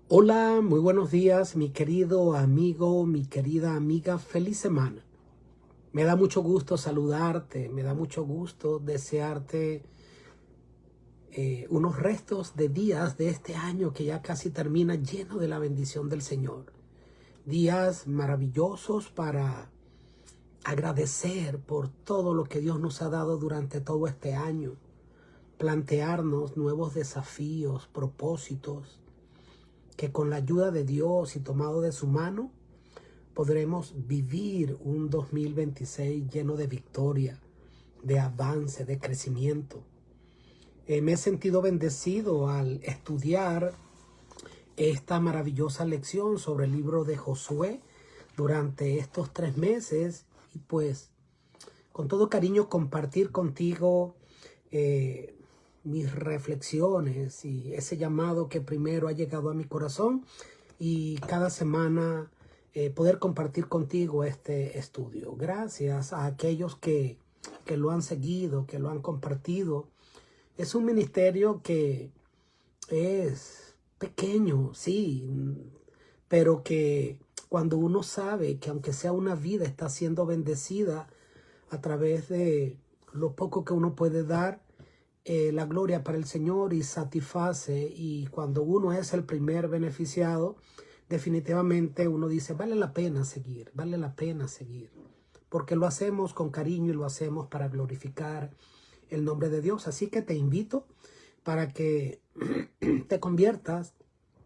Hola, muy buenos días, mi querido amigo, mi querida amiga. Feliz semana. Me da mucho gusto saludarte, me da mucho gusto desearte unos restos de días de este año que ya casi termina lleno de la bendición del Señor. Días maravillosos para agradecer por todo lo que Dios nos ha dado durante todo este año. Plantearnos nuevos desafíos, propósitos, que con la ayuda de Dios y tomado de su mano, podremos vivir un 2026 lleno de victoria, de avance, de crecimiento. Me he sentido bendecido al estudiar esta maravillosa lección sobre el libro de Josué durante estos 3 meses y pues con todo cariño compartir contigo mis reflexiones y ese llamado que primero ha llegado a mi corazón y cada semana poder compartir contigo este estudio. Gracias a aquellos que lo han seguido, que lo han compartido. Es un ministerio que es pequeño, sí, pero que cuando uno sabe que aunque sea una vida está siendo bendecida a través de lo poco que uno puede dar, la gloria para el Señor y satisface. Y cuando uno es el primer beneficiado, definitivamente uno dice, vale la pena seguir, porque lo hacemos con cariño y lo hacemos para glorificar el nombre de Dios. Así que te invito para que te conviertas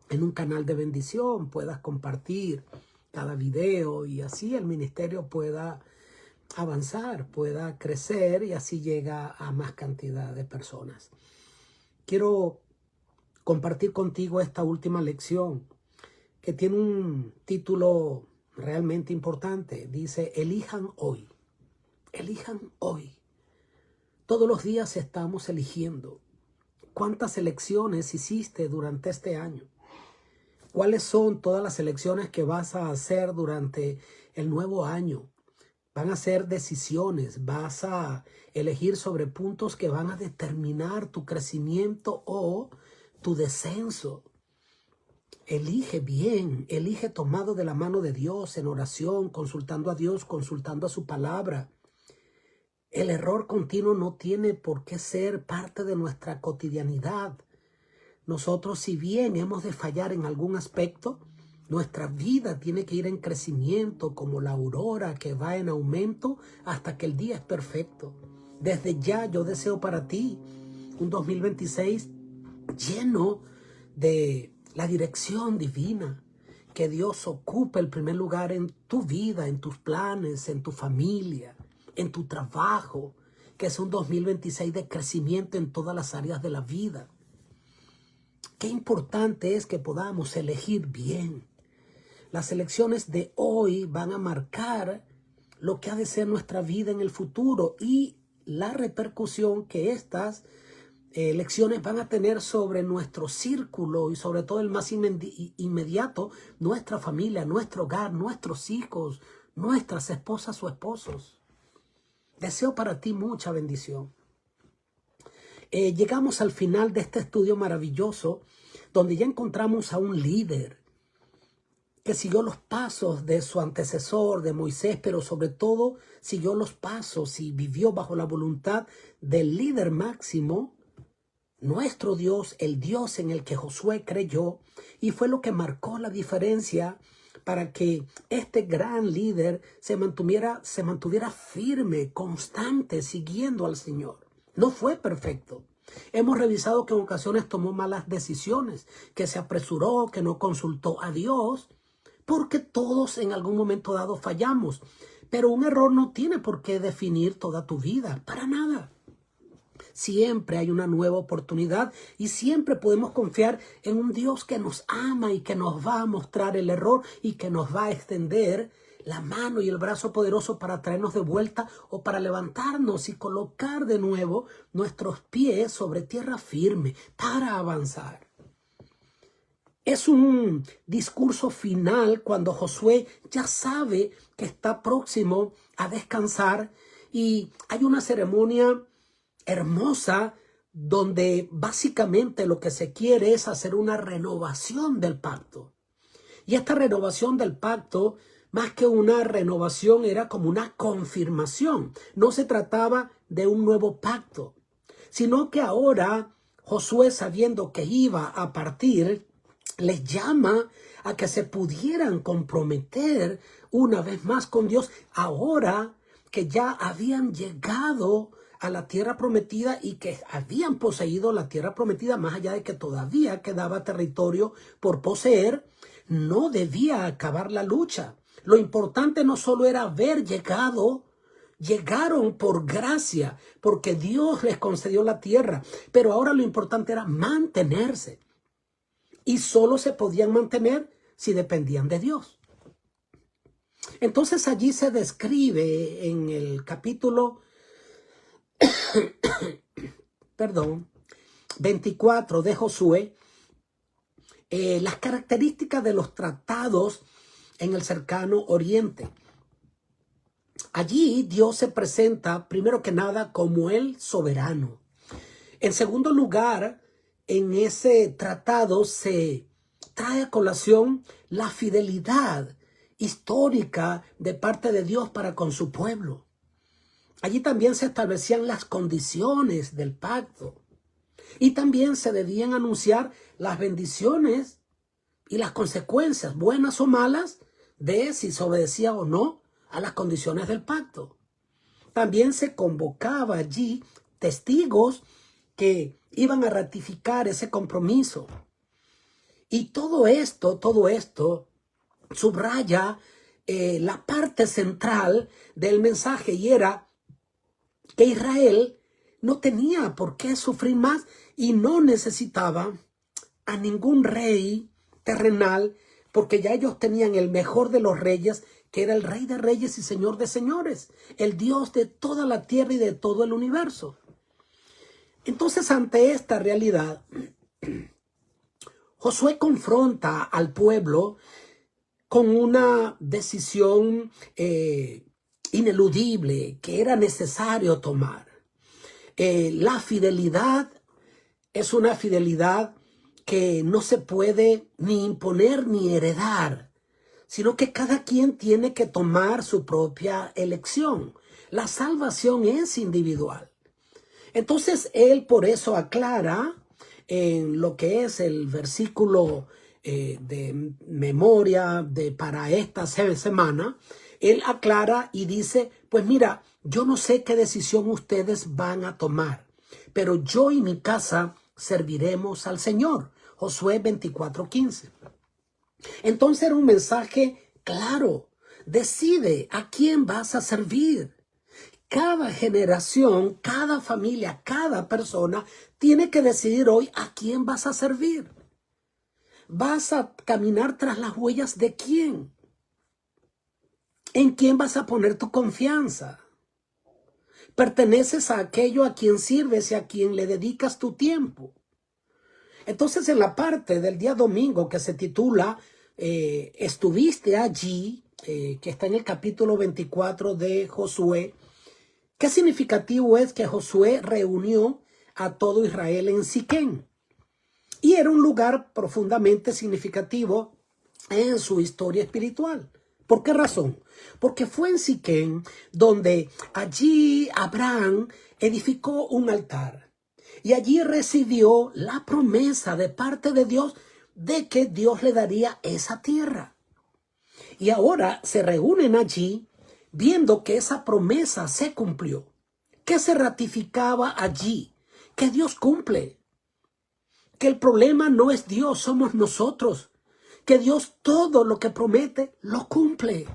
en un canal de bendición, puedas compartir cada video y así el ministerio pueda avanzar, pueda crecer y así llega a más cantidad de personas. Quiero compartir contigo esta última lección que tiene un título realmente importante. Dice, elijan hoy, elijan hoy. Todos los días estamos eligiendo. ¿Cuántas elecciones hiciste durante este año? ¿Cuáles son todas las elecciones que vas a hacer durante el nuevo año? Van a ser decisiones, vas a elegir sobre puntos que van a determinar tu crecimiento o tu descenso. Elige bien, elige tomado de la mano de Dios en oración, consultando a Dios, consultando a su palabra. El error continuo no tiene por qué ser parte de nuestra cotidianidad. Nosotros, si bien hemos de fallar en algún aspecto, nuestra vida tiene que ir en crecimiento como la aurora que va en aumento hasta que el día es perfecto. Desde ya yo deseo para ti un 2026 lleno de la dirección divina. Que Dios ocupe el primer lugar en tu vida, en tus planes, en tu familia, en tu trabajo. Que es un 2026 de crecimiento en todas las áreas de la vida. Qué importante es que podamos elegir bien. Las elecciones de hoy van a marcar lo que ha de ser nuestra vida en el futuro y la repercusión que estas elecciones van a tener sobre nuestro círculo y sobre todo el más inmediato, nuestra familia, nuestro hogar, nuestros hijos, nuestras esposas o esposos. Deseo para ti mucha bendición. Llegamos al final de este estudio maravilloso donde ya encontramos a un líder que siguió los pasos de su antecesor, de Moisés, pero sobre todo siguió los pasos y vivió bajo la voluntad del líder máximo, nuestro Dios, el Dios en el que Josué creyó, y fue lo que marcó la diferencia para que este gran líder se mantuviera firme, constante, siguiendo al Señor. No fue perfecto. Hemos revisado que en ocasiones tomó malas decisiones, que se apresuró, que no consultó a Dios, porque todos en algún momento dado fallamos. Pero un error no tiene por qué definir toda tu vida, para nada. Siempre hay una nueva oportunidad y siempre podemos confiar en un Dios que nos ama y que nos va a mostrar el error y que nos va a extender la mano y el brazo poderoso para traernos de vuelta o para levantarnos y colocar de nuevo nuestros pies sobre tierra firme para avanzar. Es un discurso final cuando Josué ya sabe que está próximo a descansar y hay una ceremonia hermosa donde básicamente lo que se quiere es hacer una renovación del pacto. Y esta renovación del pacto, más que una renovación, era como una confirmación. No se trataba de un nuevo pacto, sino que ahora Josué, sabiendo que iba a partir, les llama a que se pudieran comprometer una vez más con Dios, ahora que ya habían llegado a la tierra prometida y que habían poseído la tierra prometida, más allá de que todavía quedaba territorio por poseer. No debía acabar la lucha. Lo importante no solo era haber llegado, llegaron por gracia, porque Dios les concedió la tierra, pero ahora lo importante era mantenerse. Y solo se podían mantener si dependían de Dios. Entonces allí se describe en el capítulo 24 de Josué, las características de los tratados en el cercano oriente. Allí Dios se presenta primero que nada como el soberano. En segundo lugar, en ese tratado se trae a colación la fidelidad histórica de parte de Dios para con su pueblo. Allí también se establecían las condiciones del pacto y también se debían anunciar las bendiciones y las consecuencias, buenas o malas, de si se obedecía o no a las condiciones del pacto. También se convocaba allí testigos que iban a ratificar ese compromiso. Y todo esto subraya la parte central del mensaje, y era que Israel no tenía por qué sufrir más y no necesitaba a ningún rey terrenal, porque ya ellos tenían el mejor de los reyes, que era el Rey de Reyes y Señor de Señores, el Dios de toda la tierra y de todo el universo. Entonces, ante esta realidad, Josué confronta al pueblo con una decisión ineludible que era necesario tomar. La fidelidad es una fidelidad que no se puede ni imponer ni heredar, sino que cada quien tiene que tomar su propia elección. La salvación es individual. Entonces él por eso aclara en lo que es el versículo de memoria para esta semana. Él aclara y dice, pues mira, yo no sé qué decisión ustedes van a tomar, pero yo y mi casa serviremos al Señor. Josué 24:15. Entonces era un mensaje claro. Decide a quién vas a servir. Cada generación, cada familia, cada persona tiene que decidir hoy a quién vas a servir. ¿Vas a caminar tras las huellas de quién? ¿En quién vas a poner tu confianza? ¿Perteneces a aquello a quien sirves y a quien le dedicas tu tiempo? Entonces, en la parte del día domingo que se titula Estuviste allí, que está en el capítulo 24 de Josué, qué significativo es que Josué reunió a todo Israel en Siquén. Y era un lugar profundamente significativo en su historia espiritual. ¿Por qué razón? Porque fue en Siquén donde allí Abraham edificó un altar. Y allí recibió la promesa de parte de Dios de que Dios le daría esa tierra. Y ahora se reúnen allí viendo que esa promesa se cumplió. ¿Qué se ratificaba allí? Que Dios cumple. Que el problema no es Dios, somos nosotros. Que Dios todo lo que promete lo cumple.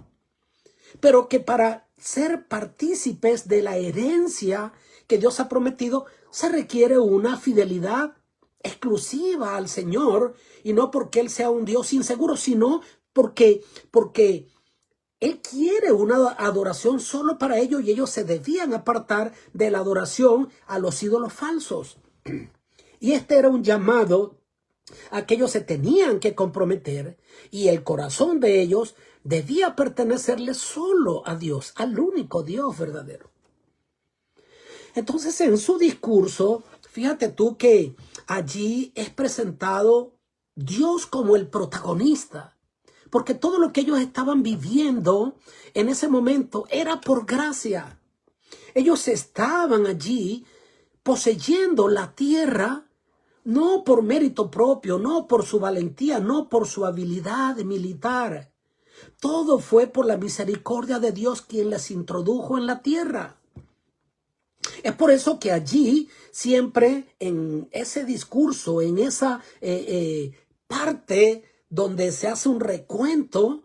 Pero que para ser partícipes de la herencia que Dios ha prometido, se requiere una fidelidad exclusiva al Señor, y no porque Él sea un Dios inseguro, sino porque Él quiere una adoración solo para ellos, y ellos se debían apartar de la adoración a los ídolos falsos. Y este era un llamado a que ellos se tenían que comprometer, y el corazón de ellos debía pertenecerle solo a Dios, al único Dios verdadero. Entonces, en su discurso, fíjate tú que allí es presentado Dios como el protagonista, porque todo lo que ellos estaban viviendo en ese momento era por gracia. Ellos estaban allí poseyendo la tierra, no por mérito propio, no por su valentía, no por su habilidad militar. Todo fue por la misericordia de Dios quien les introdujo en la tierra. Es por eso que allí siempre en ese discurso, en esa parte donde se hace un recuento,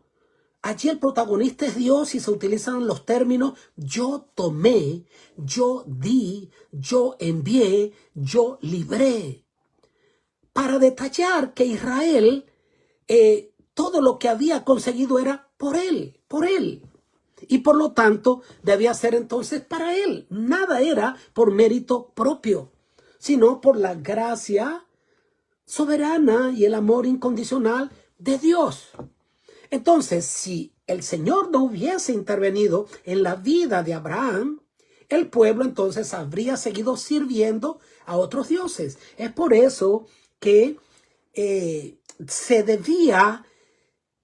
allí el protagonista es Dios y se utilizan los términos yo tomé, yo di, yo envié, yo libré. Para detallar que Israel, todo lo que había conseguido era por él, por él. Y por lo tanto debía ser entonces para él. Nada era por mérito propio, sino por la gracia soberana y el amor incondicional de Dios. Entonces, si el Señor no hubiese intervenido en la vida de Abraham, el pueblo entonces habría seguido sirviendo a otros dioses. Es por eso que se debía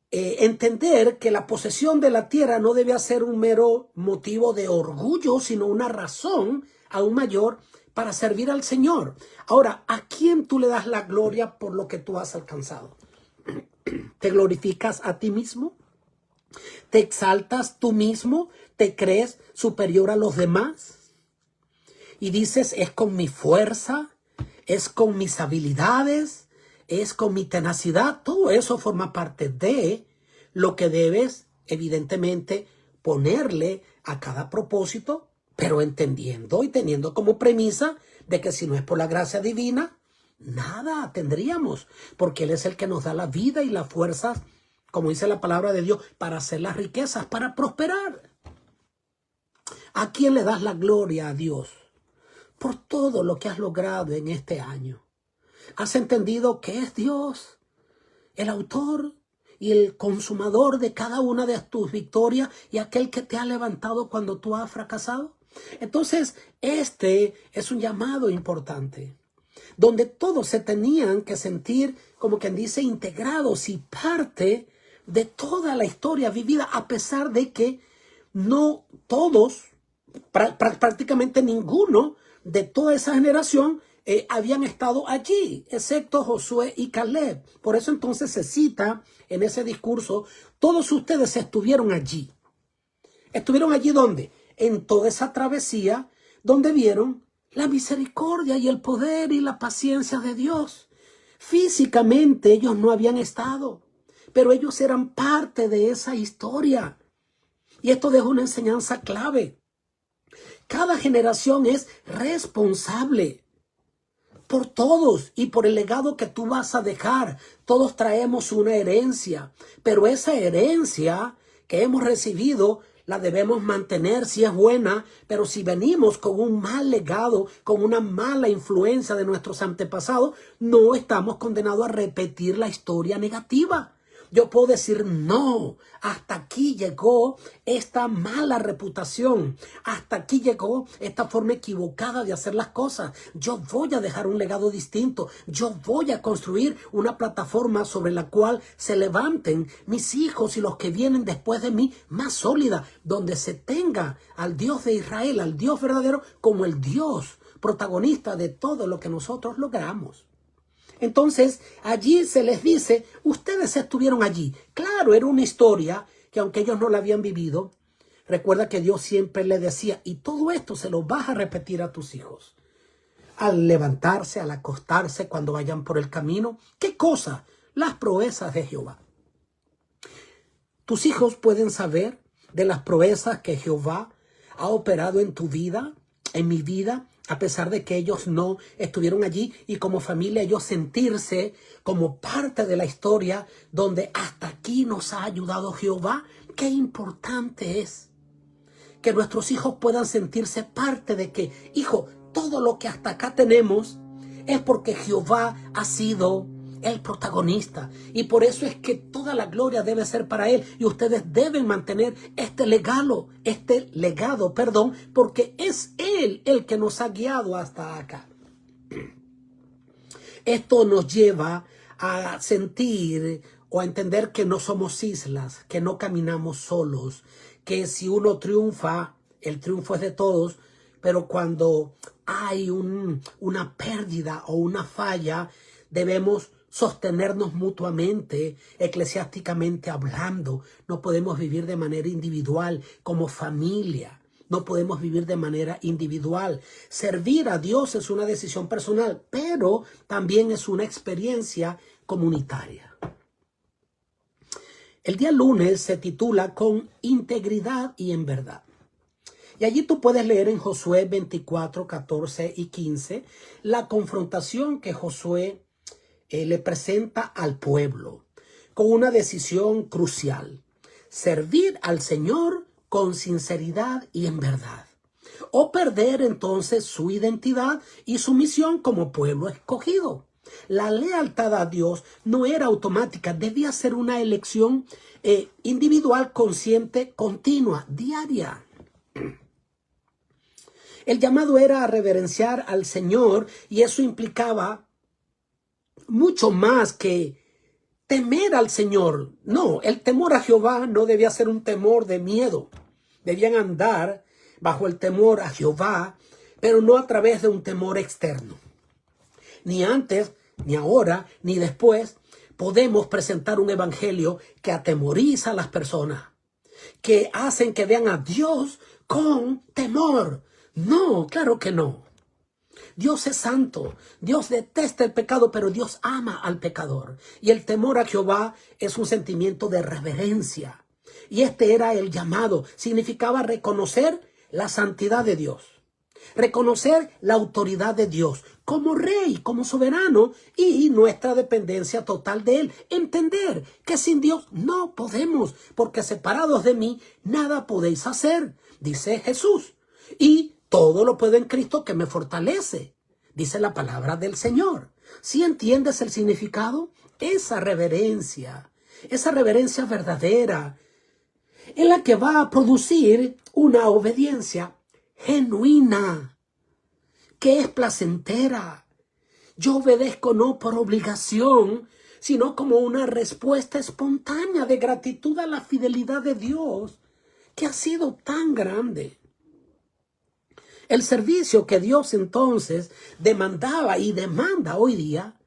entender que la posesión de la tierra no debía ser un mero motivo de orgullo, sino una razón aún mayor para servir al Señor. Ahora, ¿a quién tú le das la gloria por lo que tú has alcanzado? ¿Te glorificas a ti mismo? ¿Te exaltas tú mismo? ¿Te crees superior a los demás? Y dices, es con mi fuerza, es con mis habilidades, es con mi tenacidad. Todo eso forma parte de lo que debes, evidentemente, ponerle a cada propósito, pero entendiendo y teniendo como premisa de que si no es por la gracia divina, nada tendríamos, porque Él es el que nos da la vida y las fuerzas, como dice la palabra de Dios, para hacer las riquezas, para prosperar. ¿A quién le das la gloria? A Dios, por todo lo que has logrado en este año. ¿Has entendido que es Dios el autor y el consumador de cada una de tus victorias y aquel que te ha levantado cuando tú has fracasado? Entonces, este es un llamado importante, donde todos se tenían que sentir, como quien dice, integrados y parte de toda la historia vivida, a pesar de que no todos, prácticamente ninguno de toda esa generación habían estado allí, excepto Josué y Caleb. Por eso entonces se cita en ese discurso, todos ustedes estuvieron allí. ¿Estuvieron allí dónde? En toda esa travesía donde vieron la misericordia y el poder y la paciencia de Dios. Físicamente ellos no habían estado, pero ellos eran parte de esa historia. Y esto deja una enseñanza clave. Cada generación es responsable por todos y por el legado que tú vas a dejar. Todos traemos una herencia, pero esa herencia que hemos recibido la debemos mantener si es buena, pero si venimos con un mal legado, con una mala influencia de nuestros antepasados, no estamos condenados a repetir la historia negativa. Yo puedo decir, no, hasta aquí llegó esta mala reputación, hasta aquí llegó esta forma equivocada de hacer las cosas. Yo voy a dejar un legado distinto, yo voy a construir una plataforma sobre la cual se levanten mis hijos y los que vienen después de mí más sólida, donde se tenga al Dios de Israel, al Dios verdadero, como el Dios protagonista de todo lo que nosotros logramos. Entonces, allí se les dice, ustedes estuvieron allí. Claro, era una historia que aunque ellos no la habían vivido, recuerda que Dios siempre les decía, y todo esto se lo vas a repetir a tus hijos. Al levantarse, al acostarse, cuando vayan por el camino. ¿Qué cosa? Las proezas de Jehová. Tus hijos pueden saber de las proezas que Jehová ha operado en tu vida, en mi vida, a pesar de que ellos no estuvieron allí, y como familia ellos sentirse como parte de la historia donde hasta aquí nos ha ayudado Jehová. Qué importante es que nuestros hijos puedan sentirse parte de que, hijo, todo lo que hasta acá tenemos es porque Jehová ha sido el protagonista. Y por eso es que toda la gloria debe ser para Él. Y ustedes deben mantener este legado, porque es Él el que nos ha guiado hasta acá. Esto nos lleva a sentir o a entender que no somos islas, que no caminamos solos, que si uno triunfa, el triunfo es de todos, pero cuando hay una pérdida o una falla, debemos sostenernos mutuamente, eclesiásticamente hablando. No podemos vivir de manera individual, como familia. No podemos vivir de manera individual. Servir a Dios es una decisión personal, pero también es una experiencia comunitaria. El día lunes se titula Con integridad y en verdad. Y allí tú puedes leer en Josué 24, 14 y 15 la confrontación que Josué le presenta al pueblo con una decisión crucial: servir al Señor con sinceridad y en verdad, o perder entonces su identidad y su misión como pueblo escogido. La lealtad a Dios no era automática, debía ser una elección individual, consciente, continua, diaria. El llamado era a reverenciar al Señor, y eso implicaba mucho más que temer al Señor. No, el temor a Jehová no debía ser un temor de miedo. Debían andar bajo el temor a Jehová, pero no a través de un temor externo. Ni antes, ni ahora, ni después podemos presentar un evangelio que atemoriza a las personas, que hacen que vean a Dios con temor. No, claro que no. Dios es santo, Dios detesta el pecado, pero Dios ama al pecador. Y el temor a Jehová es un sentimiento de reverencia. Y este era el llamado. Significaba reconocer la santidad de Dios, reconocer la autoridad de Dios como rey, como soberano, y nuestra dependencia total de Él. Entender que sin Dios no podemos, porque separados de mí nada podéis hacer, dice Jesús. Y todo lo puedo en Cristo que me fortalece, dice la palabra del Señor. ¿Sí entiendes el significado? Esa reverencia verdadera, en la que va a producir una obediencia genuina, que es placentera. Yo obedezco no por obligación, sino como una respuesta espontánea de gratitud a la fidelidad de Dios, que ha sido tan grande. El servicio que Dios entonces demandaba y demanda hoy día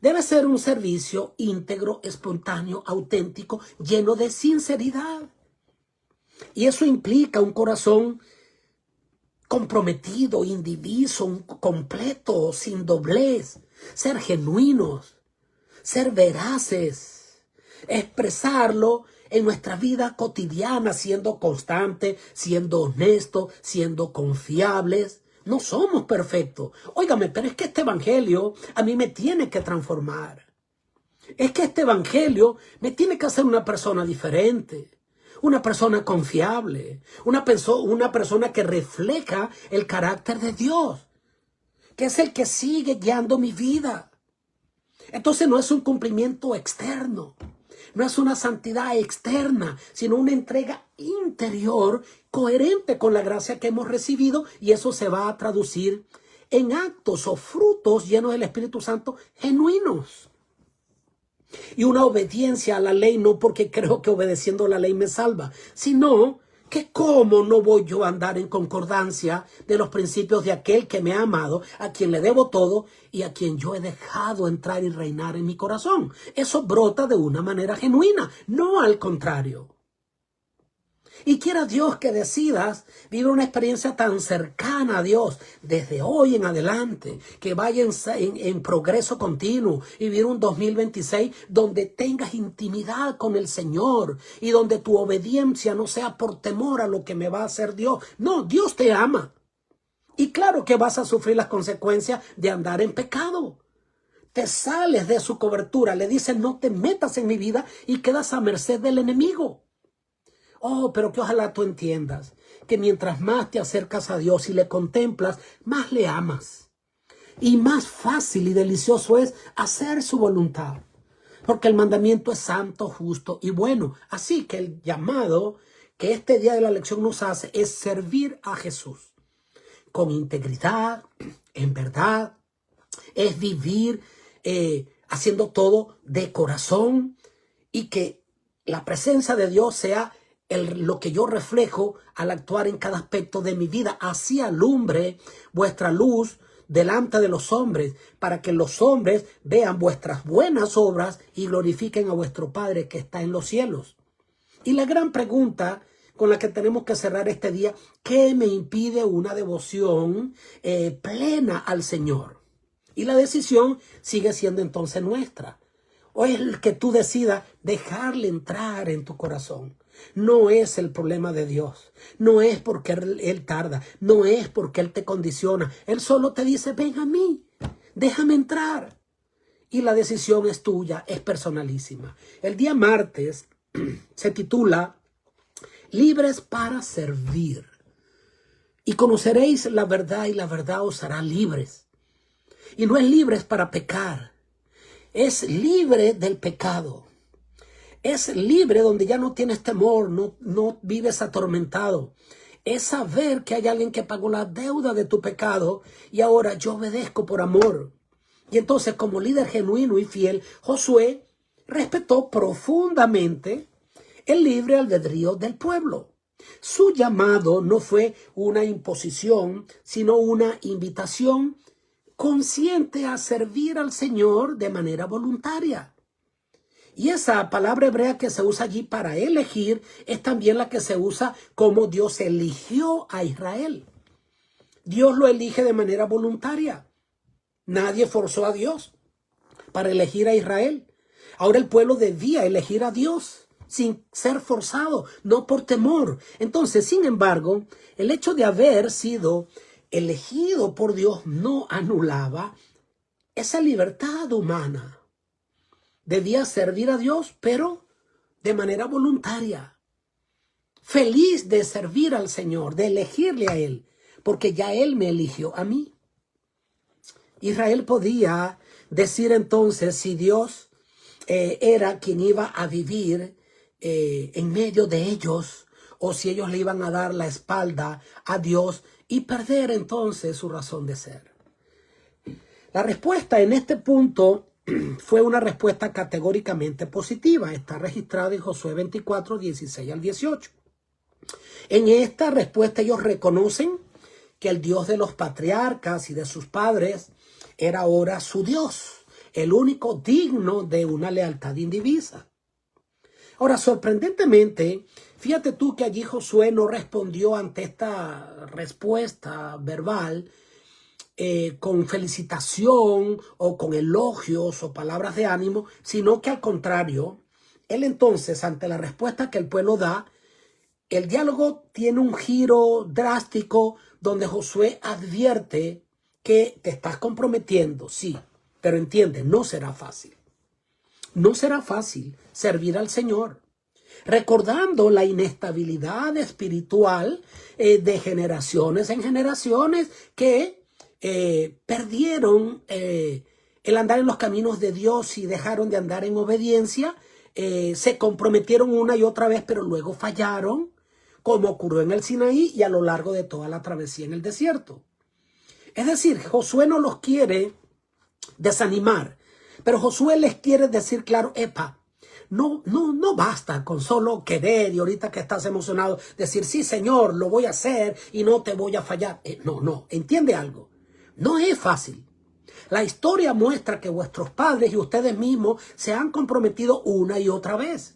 debe ser un servicio íntegro, espontáneo, auténtico, lleno de sinceridad. Y eso implica un corazón comprometido, indiviso, completo, sin doblez, ser genuinos, ser veraces, expresarlo en nuestra vida cotidiana, siendo constante, siendo honesto, siendo confiables. No somos perfectos. Óigame, pero es que este evangelio a mí me tiene que transformar. Es que este evangelio me tiene que hacer una persona diferente, una persona confiable, una persona que refleja el carácter de Dios, que es el que sigue guiando mi vida. Entonces no es un cumplimiento externo, no es una santidad externa, sino una entrega interior coherente con la gracia que hemos recibido, y eso se va a traducir en actos o frutos llenos del Espíritu Santo genuinos. Y una obediencia a la ley, no porque creo que obedeciendo la ley me salva, sino que cómo no voy yo a andar en concordancia de los principios de aquel que me ha amado, a quien le debo todo y a quien yo he dejado entrar y reinar en mi corazón. Eso brota de una manera genuina, no al contrario. Y quiera Dios que decidas vivir una experiencia tan cercana a Dios desde hoy en adelante, que vaya en progreso continuo, y vivir un 2026 donde tengas intimidad con el Señor y donde tu obediencia no sea por temor a lo que me va a hacer Dios. No, Dios te ama. Y claro que vas a sufrir las consecuencias de andar en pecado. Te sales de su cobertura, le dices no te metas en mi vida y quedas a merced del enemigo. Oh, pero que ojalá tú entiendas que mientras más te acercas a Dios y le contemplas, más le amas. Y más fácil y delicioso es hacer su voluntad. Porque el mandamiento es santo, justo y bueno. Así que el llamado que este día de la lección nos hace es servir a Jesús con integridad, en verdad. Es vivir haciendo todo de corazón y que la presencia de Dios sea lo que yo reflejo al actuar en cada aspecto de mi vida. Así alumbre vuestra luz delante de los hombres, para que los hombres vean vuestras buenas obras y glorifiquen a vuestro Padre que está en los cielos. Y la gran pregunta con la que tenemos que cerrar este día: ¿qué me impide una devoción plena al Señor? Y la decisión sigue siendo entonces nuestra. O es el que tú decidas dejarle entrar en tu corazón. No es el problema de Dios. No es porque Él tarda. No es porque Él te condiciona. Él solo te dice: ven a mí, déjame entrar. Y la decisión es tuya, es personalísima. El día martes se titula Libres para servir. Y conoceréis la verdad y la verdad os hará libres. Y no es libres para pecar. Es libre del pecado. Es libre donde ya no tienes temor, no vives atormentado. Es saber que hay alguien que pagó la deuda de tu pecado y ahora yo obedezco por amor. Y entonces, como líder genuino y fiel, Josué respetó profundamente el libre albedrío del pueblo. Su llamado no fue una imposición, sino una invitación consciente a servir al Señor de manera voluntaria. Y esa palabra hebrea que se usa allí para elegir es también la que se usa como Dios eligió a Israel. Dios lo elige de manera voluntaria. Nadie forzó a Dios para elegir a Israel. Ahora el pueblo debía elegir a Dios sin ser forzado, no por temor. Entonces, sin embargo, el hecho de haber sido elegido por Dios no anulaba esa libertad humana. Debía servir a Dios, pero de manera voluntaria. Feliz de servir al Señor, de elegirle a Él, porque ya Él me eligió a mí. Israel podía decir entonces si Dios era quien iba a vivir en medio de ellos, o si ellos le iban a dar la espalda a Dios y perder entonces su razón de ser. La respuesta en este punto fue una respuesta categóricamente positiva. Está registrada en Josué 24, 16 al 18. En esta respuesta ellos reconocen que el Dios de los patriarcas y de sus padres era ahora su Dios, el único digno de una lealtad indivisa. Ahora, sorprendentemente, fíjate tú que allí Josué no respondió ante esta respuesta verbal con felicitación o con elogios o palabras de ánimo, sino que al contrario, él entonces, ante la respuesta que el pueblo da, el diálogo tiene un giro drástico donde Josué advierte que te estás comprometiendo, sí, pero entiende, no será fácil. No será fácil servir al Señor, recordando la inestabilidad espiritual de generaciones en generaciones que perdieron el andar en los caminos de Dios y dejaron de andar en obediencia. Se comprometieron una y otra vez, pero luego fallaron, como ocurrió en el Sinaí y a lo largo de toda la travesía en el desierto. Es decir, Josué no los quiere desanimar, pero Josué les quiere decir claro: epa, no basta con solo querer y ahorita que estás emocionado decir sí, Señor, lo voy a hacer y no te voy a fallar. No, entiende algo. No es fácil. La historia muestra que vuestros padres y ustedes mismos se han comprometido una y otra vez.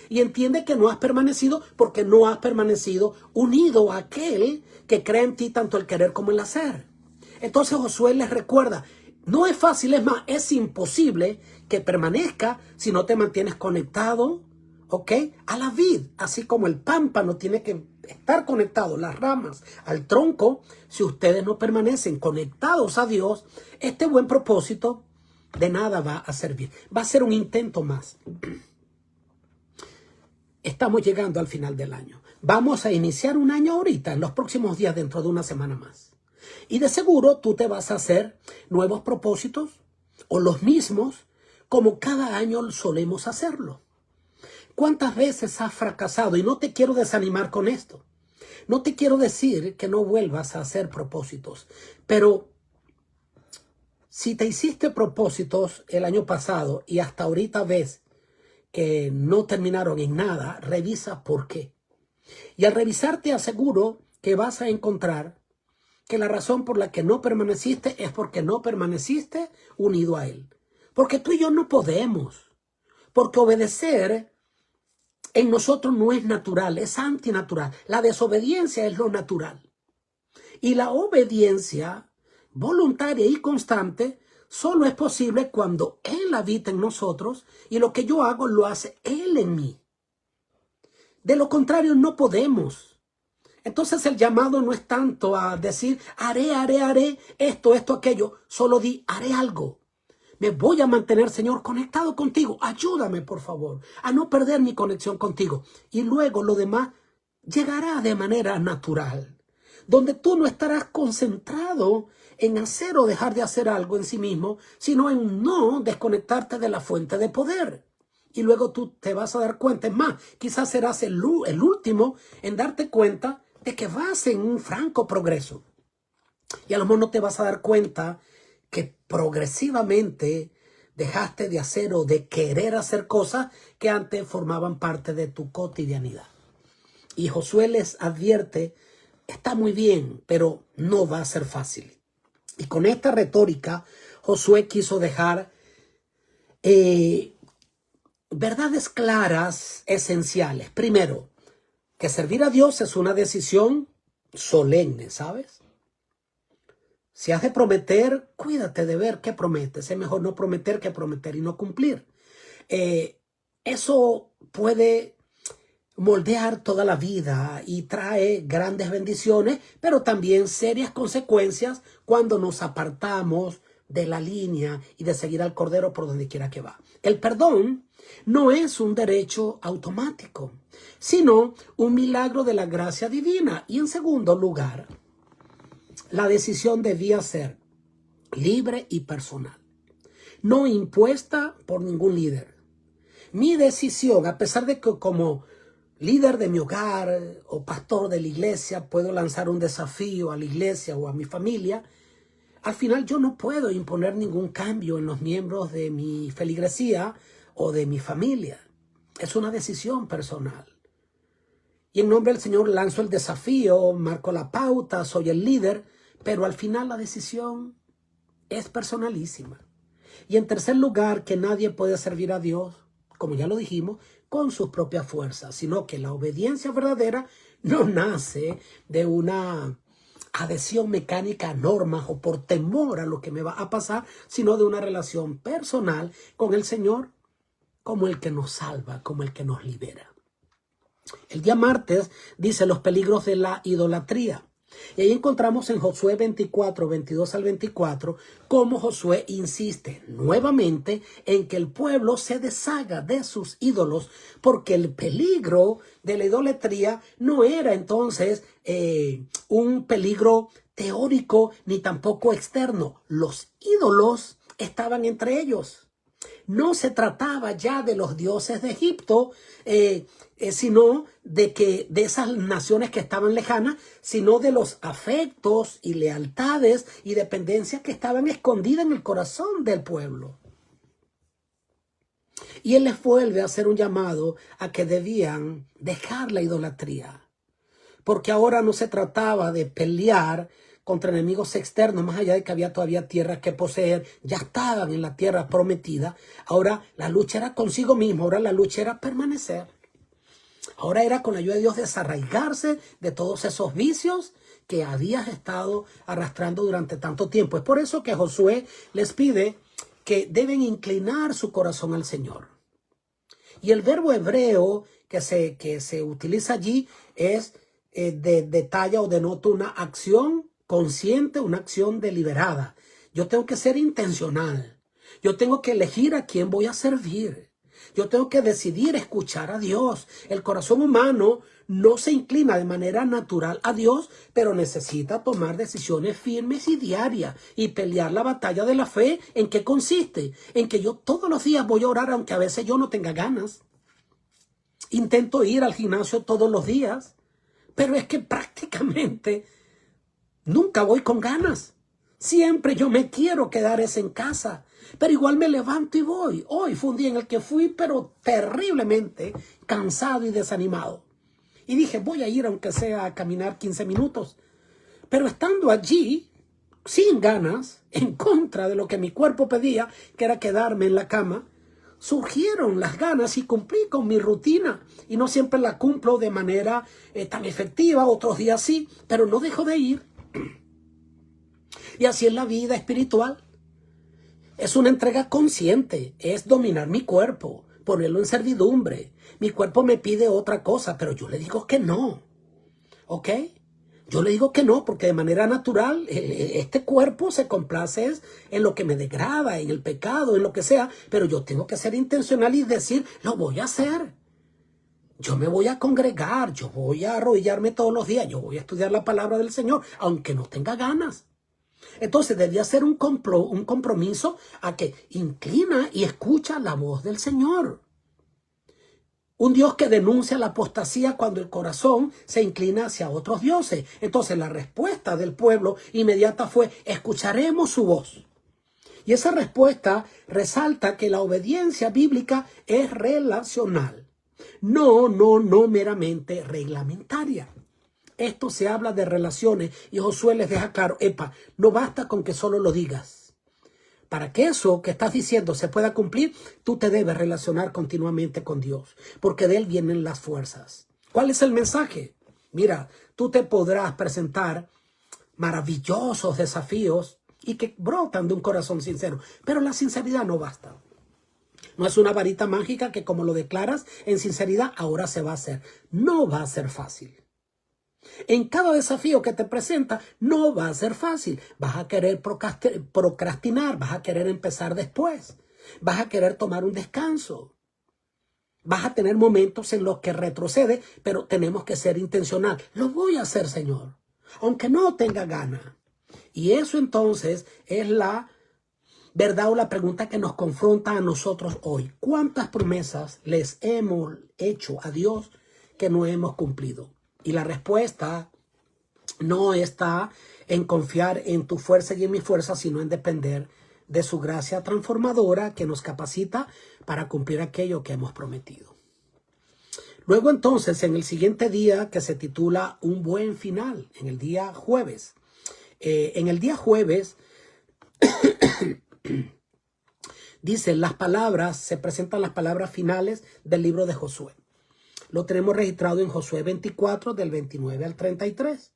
Y entiende que no has permanecido porque no has permanecido unido a aquel que cree en ti tanto el querer como el hacer. Entonces Josué les recuerda: no es fácil, es más, es imposible que permanezca si no te mantienes conectado, ¿ok?, a la vid, así como el pámpano tiene que estar conectado, las ramas, al tronco. Si ustedes no permanecen conectados a Dios, este buen propósito de nada va a servir. Va a ser un intento más. Estamos llegando al final del año. Vamos a iniciar un año ahorita, en los próximos días, dentro de una semana más. Y de seguro tú te vas a hacer nuevos propósitos o los mismos como cada año solemos hacerlo. ¿Cuántas veces has fracasado? Y no te quiero desanimar con esto. No te quiero decir que no vuelvas a hacer propósitos, pero si te hiciste propósitos el año pasado y hasta ahorita ves que no terminaron en nada, revisa por qué. Y al revisar te aseguro que vas a encontrar que la razón por la que no permaneciste es porque no permaneciste unido a Él. Porque tú y yo no podemos. Porque obedecer en nosotros no es natural, es antinatural. La desobediencia es lo natural. Y la obediencia voluntaria y constante solo es posible cuando Él habita en nosotros y lo que yo hago lo hace Él en mí. De lo contrario no podemos. Entonces el llamado no es tanto a decir haré esto, aquello. Solo di haré algo. Me voy a mantener, Señor, conectado contigo. Ayúdame, por favor, a no perder mi conexión contigo. Y luego lo demás llegará de manera natural, donde tú no estarás concentrado en hacer o dejar de hacer algo en sí mismo, sino en no desconectarte de la fuente de poder. Y luego tú te vas a dar cuenta, es más, quizás serás el último en darte cuenta de que vas en un franco progreso. Y a lo mejor no te vas a dar cuenta que progresivamente dejaste de hacer o de querer hacer cosas que antes formaban parte de tu cotidianidad. Y Josué les advierte, está muy bien, pero no va a ser fácil. Y con esta retórica, Josué quiso dejar verdades claras, esenciales. Primero, que servir a Dios es una decisión solemne, ¿sabes? Si has de prometer, cuídate de ver qué prometes. Es mejor no prometer que prometer y no cumplir. Eso puede moldear toda la vida y trae grandes bendiciones, pero también serias consecuencias cuando nos apartamos de la línea y de seguir al Cordero por donde quiera que va. El perdón no es un derecho automático, sino un milagro de la gracia divina. Y en segundo lugar, la decisión debía ser libre y personal, no impuesta por ningún líder. Mi decisión, a pesar de que como líder de mi hogar o pastor de la iglesia puedo lanzar un desafío a la iglesia o a mi familia, al final yo no puedo imponer ningún cambio en los miembros de mi feligresía o de mi familia. Es una decisión personal. Y en nombre del Señor lanzo el desafío, marco la pauta, soy el líder, pero al final la decisión es personalísima. Y en tercer lugar, que nadie puede servir a Dios, como ya lo dijimos, con sus propias fuerzas, sino que la obediencia verdadera no nace de una adhesión mecánica a normas o por temor a lo que me va a pasar, sino de una relación personal con el Señor como el que nos salva, como el que nos libera. El día martes dice los peligros de la idolatría. Y ahí encontramos en Josué 24, 22 al 24, cómo Josué insiste nuevamente en que el pueblo se deshaga de sus ídolos, porque el peligro de la idolatría no era entonces un peligro teórico ni tampoco externo. Los ídolos estaban entre ellos. No se trataba ya de los dioses de Egipto, sino de esas naciones que estaban lejanas, sino de los afectos y lealtades y dependencias que estaban escondidas en el corazón del pueblo. Y él les vuelve a hacer un llamado a que debían dejar la idolatría, porque ahora no se trataba de pelear contra enemigos externos, más allá de que había todavía tierras que poseer, ya estaban en la tierra prometida. Ahora la lucha era consigo mismo, ahora la lucha era permanecer. Ahora era con la ayuda de Dios desarraigarse de todos esos vicios que habías estado arrastrando durante tanto tiempo. Es por eso que Josué les pide que deben inclinar su corazón al Señor. Y el verbo hebreo que se utiliza allí es detalla o denota una acción consciente, una acción deliberada. Yo tengo que ser intencional. Yo tengo que elegir a quién voy a servir. Yo tengo que decidir escuchar a Dios. El corazón humano no se inclina de manera natural a Dios, pero necesita tomar decisiones firmes y diarias y pelear la batalla de la fe. ¿En qué consiste? En que yo todos los días voy a orar, aunque a veces yo no tenga ganas. Intento ir al gimnasio todos los días, pero es que prácticamente nunca voy con ganas. Siempre yo me quiero quedar en casa, pero igual me levanto y voy. Hoy fue un día en el que fui, pero terriblemente cansado y desanimado. Y dije, voy a ir aunque sea a caminar 15 minutos. Pero estando allí, sin ganas, en contra de lo que mi cuerpo pedía, que era quedarme en la cama, surgieron las ganas y cumplí con mi rutina. Y no siempre la cumplo de manera tan efectiva, otros días sí, pero no dejo de ir. Y así es la vida espiritual. Es una entrega consciente, es dominar mi cuerpo, ponerlo en servidumbre. Mi cuerpo me pide otra cosa, pero yo le digo que no. ¿Ok? Yo le digo que no, porque de manera natural este cuerpo se complace en lo que me degrada, en el pecado, en lo que sea, pero yo tengo que ser intencional y decir, lo voy a hacer. Yo me voy a congregar, yo voy a arrodillarme todos los días, yo voy a estudiar la palabra del Señor, aunque no tenga ganas. Entonces debía ser un compromiso a que inclina y escucha la voz del Señor. Un Dios que denuncia la apostasía cuando el corazón se inclina hacia otros dioses. Entonces la respuesta del pueblo inmediata fue, escucharemos su voz. Y esa respuesta resalta que la obediencia bíblica es relacional. No meramente reglamentaria. Esto se habla de relaciones y Josué les deja claro, no basta con que solo lo digas. Para que eso que estás diciendo se pueda cumplir, tú te debes relacionar continuamente con Dios, porque de Él vienen las fuerzas. ¿Cuál es el mensaje? Mira, tú te podrás presentar maravillosos desafíos y que brotan de un corazón sincero, pero la sinceridad no basta. No es una varita mágica que como lo declaras en sinceridad, ahora se va a hacer. No va a ser fácil. En cada desafío que te presenta no va a ser fácil. Vas a querer procrastinar, vas a querer empezar después. Vas a querer tomar un descanso. Vas a tener momentos en los que retrocede, pero tenemos que ser intencional. Lo voy a hacer, Señor, aunque no tenga ganas. Y eso entonces es la verdad o la pregunta que nos confronta a nosotros hoy. ¿Cuántas promesas les hemos hecho a Dios que no hemos cumplido? Y la respuesta no está en confiar en tu fuerza y en mi fuerza, sino en depender de su gracia transformadora que nos capacita para cumplir aquello que hemos prometido. Luego entonces, en el siguiente día que se titula Un buen final, en el día jueves. Dice se presentan las palabras finales del libro de Josué. Lo tenemos registrado en Josué 24, del 29 al 33.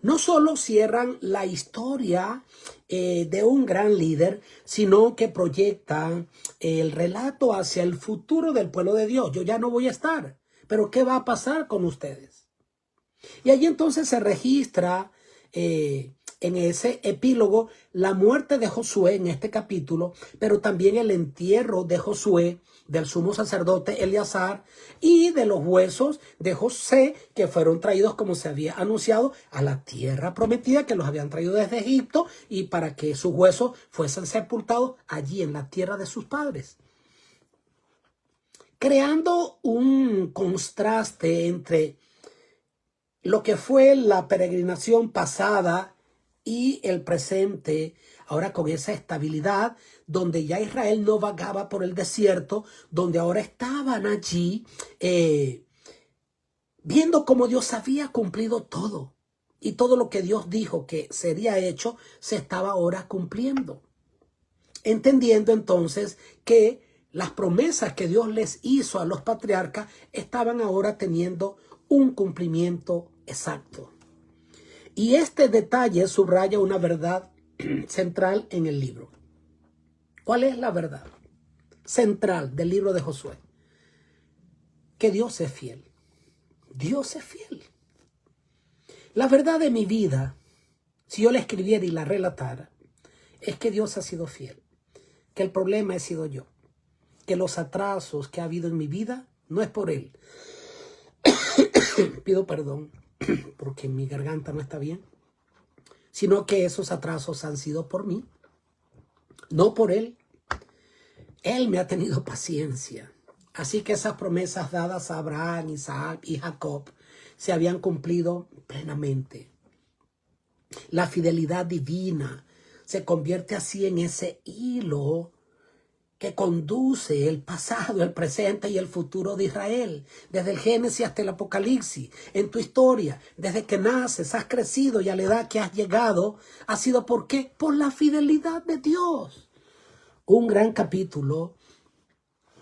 No solo cierran la historia de un gran líder, sino que proyectan el relato hacia el futuro del pueblo de Dios. Yo ya no voy a estar, pero ¿qué va a pasar con ustedes? Y allí entonces se registra en ese epílogo la muerte de Josué en este capítulo, pero también el entierro de Josué, del sumo sacerdote Eleazar y de los huesos de José que fueron traídos, como se había anunciado, a la tierra prometida, que los habían traído desde Egipto y para que sus huesos fuesen sepultados allí en la tierra de sus padres. Creando un contraste entre lo que fue la peregrinación pasada y el presente, ahora con esa estabilidad, donde ya Israel no vagaba por el desierto, donde ahora estaban allí viendo cómo Dios había cumplido todo. Y todo lo que Dios dijo que sería hecho, se estaba ahora cumpliendo. Entendiendo entonces que las promesas que Dios les hizo a los patriarcas estaban ahora teniendo un cumplimiento exacto. Y este detalle subraya una verdad central en el libro. ¿Cuál es la verdad central del libro de Josué? Que Dios es fiel. Dios es fiel. La verdad de mi vida, si yo la escribiera y la relatara, es que Dios ha sido fiel. Que el problema he sido yo. que los atrasos que ha habido en mi vida no es por Él. Pido perdón porque mi garganta no está bien, sino que esos atrasos han sido por mí, no por Él. Él me ha tenido paciencia. Así que esas promesas dadas a Abraham, Isaac y Jacob se habían cumplido plenamente. La fidelidad divina se convierte así en ese hilo que conduce el pasado, el presente y el futuro de Israel, desde el Génesis hasta el Apocalipsis. En tu historia, desde que naces, has crecido y a la edad que has llegado, ha sido ¿por qué? Por la fidelidad de Dios. Un gran capítulo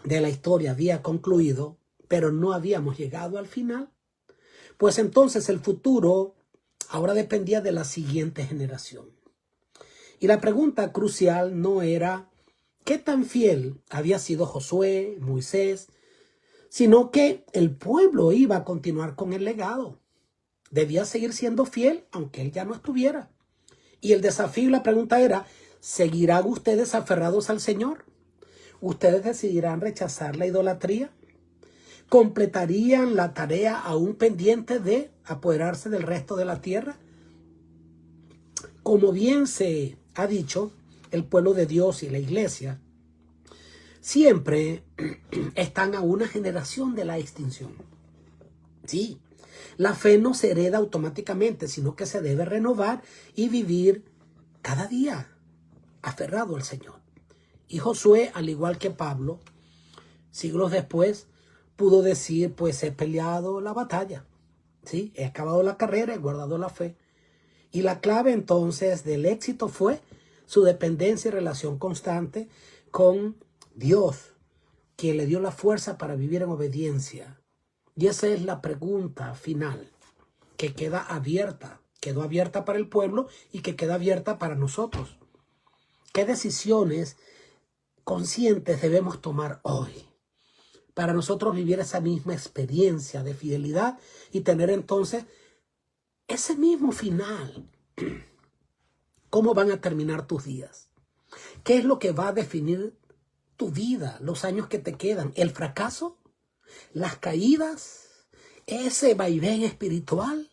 de la historia había concluido, pero no habíamos llegado al final. Pues entonces el futuro ahora dependía de la siguiente generación. Y la pregunta crucial no era qué tan fiel había sido Josué, Moisés, sino que el pueblo iba a continuar con el legado. Debía seguir siendo fiel aunque él ya no estuviera. Y el desafío y la pregunta era, ¿seguirán ustedes aferrados al Señor? ¿Ustedes decidirán rechazar la idolatría? ¿Completarían la tarea aún pendiente de apoderarse del resto de la tierra? Como bien se ha dicho, el pueblo de Dios y la iglesia siempre están a una generación de la extinción. Sí, la fe no se hereda automáticamente, sino que se debe renovar y vivir cada día aferrado al Señor. Y Josué, al igual que Pablo, siglos después, pudo decir, pues he peleado la batalla, ¿sí? He acabado la carrera, he guardado la fe. Y la clave entonces del éxito fue su dependencia y relación constante con Dios, quien le dio la fuerza para vivir en obediencia. Y esa es la pregunta final, que queda abierta, quedó abierta para el pueblo y que queda abierta para nosotros. ¿Qué decisiones conscientes debemos tomar hoy para nosotros vivir esa misma experiencia de fidelidad y tener entonces ese mismo final? ¿Cómo van a terminar tus días? ¿Qué es lo que va a definir tu vida, los años que te quedan? ¿El fracaso? ¿Las caídas? ¿Ese vaivén espiritual?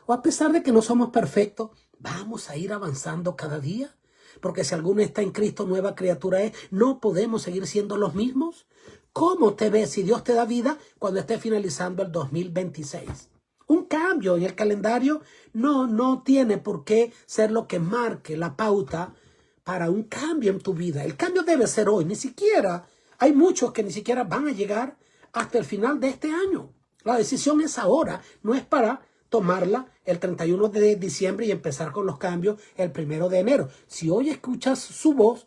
¿O a pesar de que no somos perfectos, vamos a ir avanzando cada día? Porque si alguno está en Cristo, nueva criatura es. ¿No podemos seguir siendo los mismos? ¿Cómo te ves si Dios te da vida cuando esté finalizando el 2026? Un cambio en el calendario no tiene por qué ser lo que marque la pauta para un cambio en tu vida. El cambio debe ser hoy. Ni siquiera, hay muchos que ni siquiera van a llegar hasta el final de este año. La decisión es ahora, no es para tomarla el 31 de diciembre y empezar con los cambios el 1 de enero. Si hoy escuchas su voz,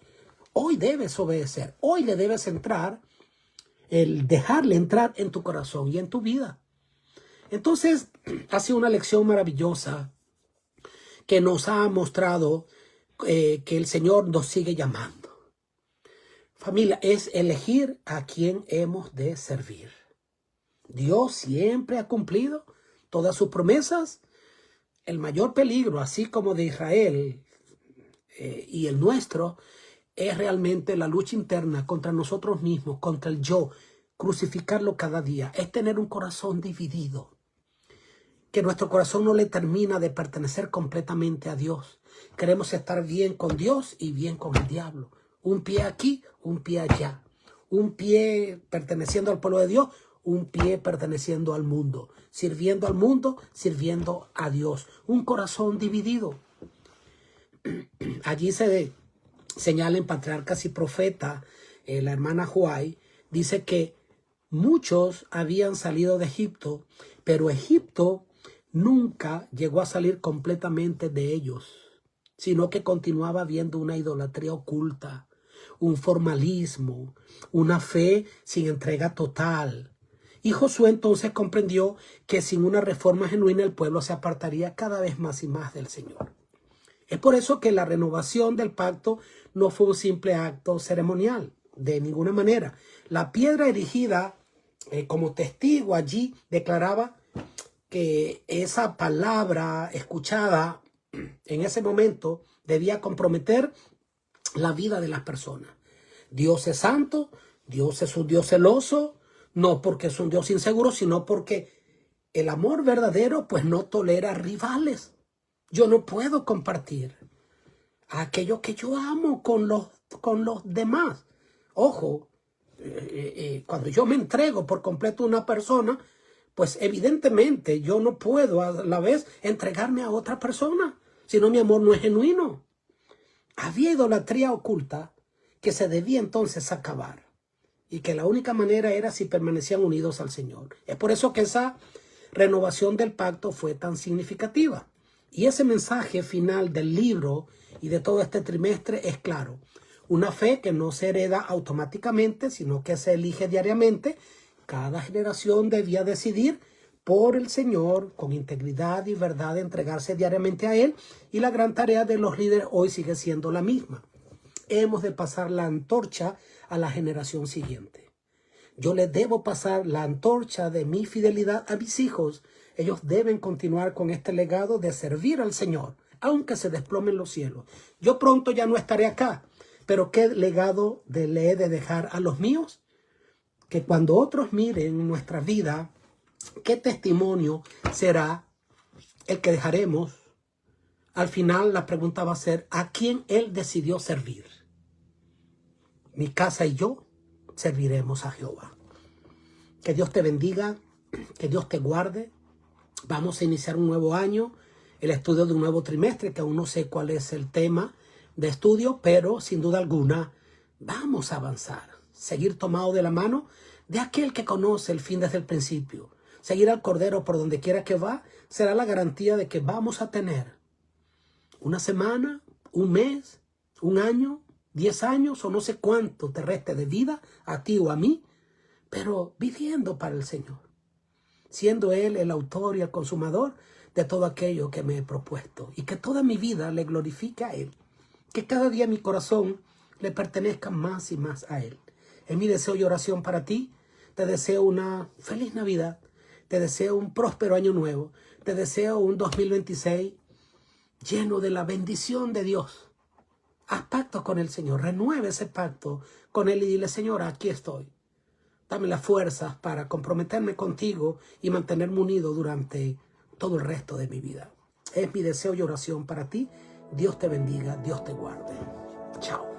hoy debes obedecer, hoy le debes entrar, el dejarle entrar en tu corazón y en tu vida. Entonces, ha sido una lección maravillosa que nos ha mostrado que el Señor nos sigue llamando. Familia, es elegir a quien hemos de servir. Dios siempre ha cumplido todas sus promesas. El mayor peligro, así como de Israel y el nuestro, es realmente la lucha interna contra nosotros mismos, contra el yo, crucificarlo cada día. Es tener un corazón dividido, que nuestro corazón no le termina de pertenecer completamente a Dios. Queremos estar bien con Dios y bien con el diablo. Un pie aquí, un pie allá. Un pie perteneciendo al pueblo de Dios, un pie perteneciendo al mundo. Sirviendo al mundo, sirviendo a Dios. Un corazón dividido. Allí se señala en Patriarcas y Profeta, la hermana Huay, dice que muchos habían salido de Egipto, pero Egipto nunca llegó a salir completamente de ellos, sino que continuaba habiendo una idolatría oculta, un formalismo, una fe sin entrega total. Y Josué entonces comprendió que sin una reforma genuina el pueblo se apartaría cada vez más y más del Señor. Es por eso que la renovación del pacto no fue un simple acto ceremonial, de ninguna manera. La piedra erigida como testigo allí declaraba que esa palabra escuchada en ese momento debía comprometer la vida de las personas. Dios es santo, Dios es un Dios celoso, no porque es un Dios inseguro, sino porque el amor verdadero pues no tolera rivales. Yo no puedo compartir aquello que yo amo con los demás. Ojo, cuando yo me entrego por completo a una persona, pues evidentemente yo no puedo a la vez entregarme a otra persona, si no mi amor no es genuino. Había idolatría oculta que se debía entonces acabar y que la única manera era si permanecían unidos al Señor. Es por eso que esa renovación del pacto fue tan significativa. Y ese mensaje final del libro y de todo este trimestre es claro. Una fe que no se hereda automáticamente, sino que se elige diariamente. Cada generación debía decidir por el Señor, con integridad y verdad, entregarse diariamente a Él. Y la gran tarea de los líderes hoy sigue siendo la misma. Hemos de pasar la antorcha a la generación siguiente. Yo les debo pasar la antorcha de mi fidelidad a mis hijos. Ellos deben continuar con este legado de servir al Señor, aunque se desplomen los cielos. Yo pronto ya no estaré acá, pero ¿qué legado le he de dejar a los míos? Que cuando otros miren nuestra vida, ¿qué testimonio será el que dejaremos? Al final la pregunta va a ser, ¿a quién Él decidió servir? Mi casa y yo serviremos a Jehová. Que Dios te bendiga, que Dios te guarde. Vamos a iniciar un nuevo año, el estudio de un nuevo trimestre, que aún no sé cuál es el tema de estudio, pero sin duda alguna vamos a avanzar. Seguir tomado de la mano de aquel que conoce el fin desde el principio. Seguir al Cordero por donde quiera que va será la garantía de que vamos a tener una semana, un mes, un año, 10 años o no sé cuánto te reste de vida a ti o a mí, pero viviendo para el Señor, siendo Él el autor y el consumador de todo aquello que me he propuesto, y que toda mi vida le glorifique a Él, que cada día mi corazón le pertenezca más y más a Él. Es mi deseo y oración para ti. Te deseo una feliz Navidad, te deseo un próspero año nuevo, te deseo un 2026 lleno de la bendición de Dios. Haz pacto con el Señor, renueve ese pacto con Él y dile, Señor, aquí estoy. Dame las fuerzas para comprometerme contigo y mantenerme unido durante todo el resto de mi vida. Es mi deseo y oración para ti. Dios te bendiga, Dios te guarde. Chao.